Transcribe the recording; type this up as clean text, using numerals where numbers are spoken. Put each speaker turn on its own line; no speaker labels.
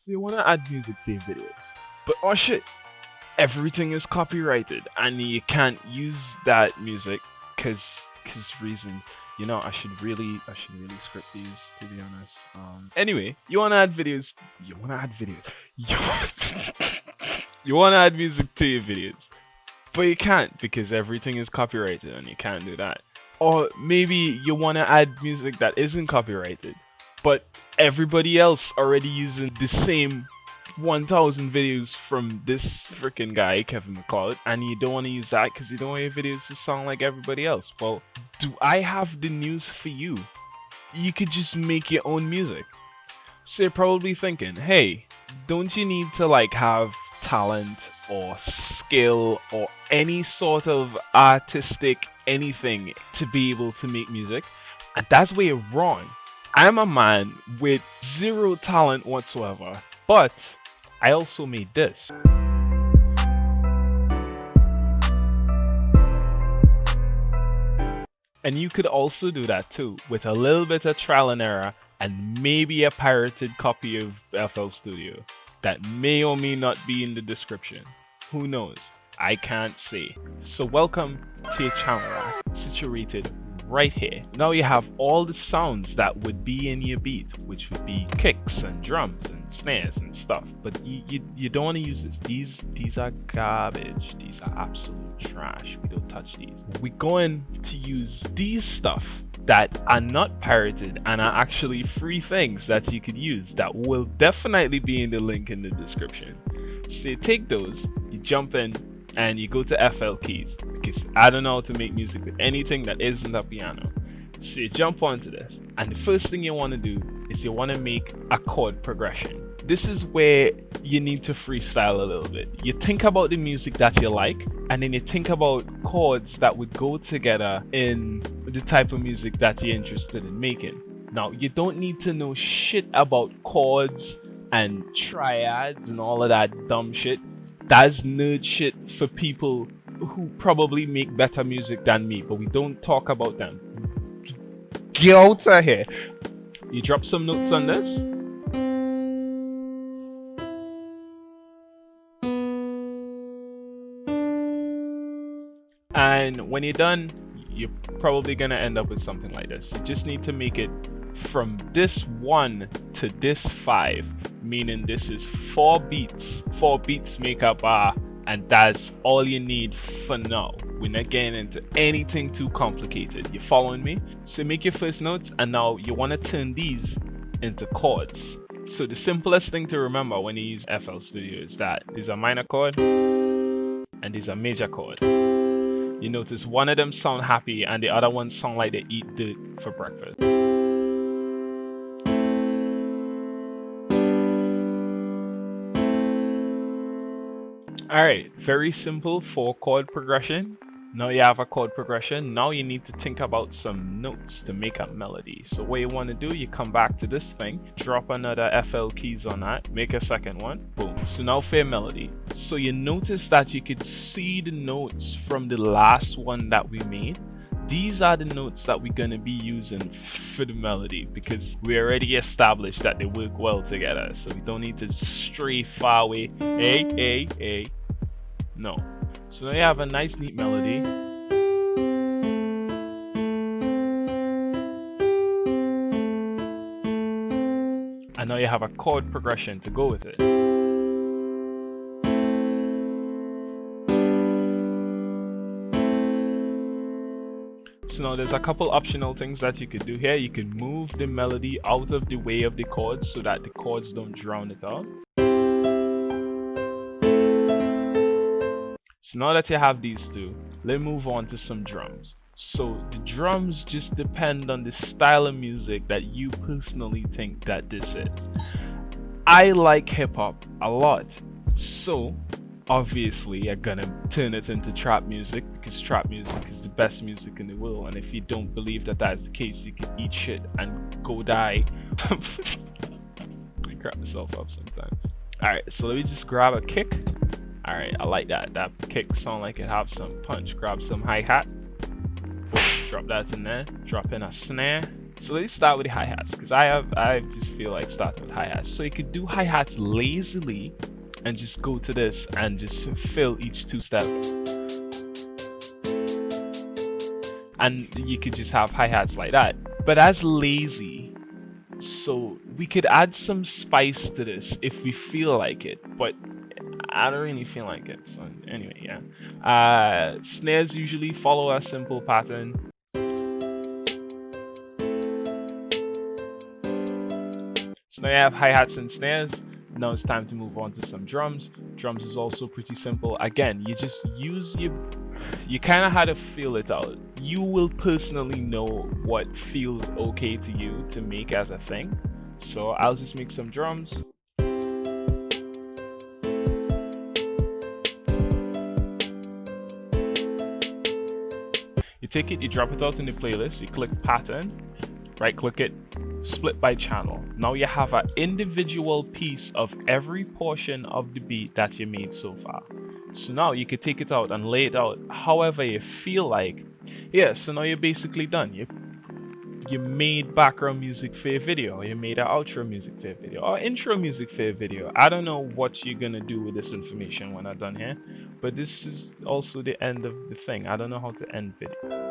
So you want to add music to your videos, but oh shit, everything is copyrighted and you can't use that music because reasons. I should really script these, to be honest. Anyway, you want to add videos. You want to add videos. You want to add music to your videos, but you can't because everything is copyrighted and you can't do that. Or maybe you want to add music that isn't copyrighted, but everybody else already using the same 1000 videos from this freaking guy, Kevin McCall, and you don't want to use that because you don't want your videos to sound like everybody else. Well, do I have the news for you? You could just make your own music. So you're probably thinking, hey, don't you need to like have talent or skill or any sort of artistic anything to be able to make music? And that's where you're wrong. I'm a man with zero talent whatsoever, but I also made this. And you could also do that too, with a little bit of trial and error and maybe a pirated copy of FL Studio that may or may not be in the description. Who knows? I can't say. So welcome to your channel, situated right here. Now you have all the sounds that would be in your beat, which would be kicks and drums and snares and stuff. But you don't want to use this. These are garbage. These are absolute trash. We don't touch these. We're going to use these stuff that are not pirated and are actually free things that you could use that will definitely be in the link in the description. So you take those, you jump in, and you go to FL Keys, because I don't know how to make music with anything that isn't a piano. So you jump onto this, and the first thing you want to do is you want to make a chord progression. This is where you need to freestyle a little bit. You think about the music that you like, and then you think about chords that would go together in the type of music that you're interested in making. Now, you don't need to know shit about chords and triads and all of that dumb shit. That's nerd shit for people who probably make better music than me, but we don't talk about them. Get out of here. You drop some notes on this. And when you're done, you're probably gonna end up with something like this. You just need to make it from this 1 to this 5, meaning this is 4 beats. 4 beats make up and that's all you need for now. We're not getting into anything too complicated. You following me? So make your first notes, and now you want to turn these into chords. So the simplest thing to remember when you use FL Studio is that these are minor chord and these are major chord. You notice one of them sound happy and the other one sound like they eat dirt for breakfast. Alright, very simple 4 chord progression. Now you have a chord progression. Now you need to think about some notes to make a melody. So what you want to do, you come back to this thing, drop another FL Keys on that, make a second one, boom. So now for your melody. So you notice that you could see the notes from the last one that we made. These are the notes that we're going to be using for the melody because we already established that they work well together. So we don't need to stray far away. Hey. No. So now you have a nice neat melody. And now you have a chord progression to go with it. So now there's a couple optional things that you could do here. You can move the melody out of the way of the chords so that the chords don't drown it out. So now that you have these two, let's move on to some drums. So the drums just depend on the style of music that you personally think that this is. I like hip hop a lot, so obviously I'm gonna turn it into trap music because trap music is the best music in the world, and if you don't believe that that's the case, you can eat shit and go die. I crap myself up sometimes. Alright, so let me just grab a kick. Alright, I like that. That kick sound like it have some punch. Grab some hi-hat. Boom, drop that in there. Drop in a snare. So let's start with the hi-hats, because I just feel like starting with hi-hats. So you could do hi-hats lazily and just go to this and just fill each two-step. And you could just have hi-hats like that. But as lazy, so we could add some spice to this if we feel like it, but I don't really feel like it. So anyway, yeah. Snares usually follow a simple pattern. So now you have hi-hats and snares. Now it's time to move on to some drums. Drums is also pretty simple. Again, you just use you kind of had to feel it out. You will personally know what feels okay to you to make as a thing. So I'll just make some drums. You take it, you drop it out in the playlist, you click pattern, right click it, split by channel. Now you have an individual piece of every portion of the beat that you made so far. So now you can take it out and lay it out however you feel like. Yeah, so now you're basically done. You made background music for your video, or you made an outro music for your video, or intro music for your video. I don't know what you're gonna do with this information when I'm done here, but this is also the end of the thing. I don't know how to end video.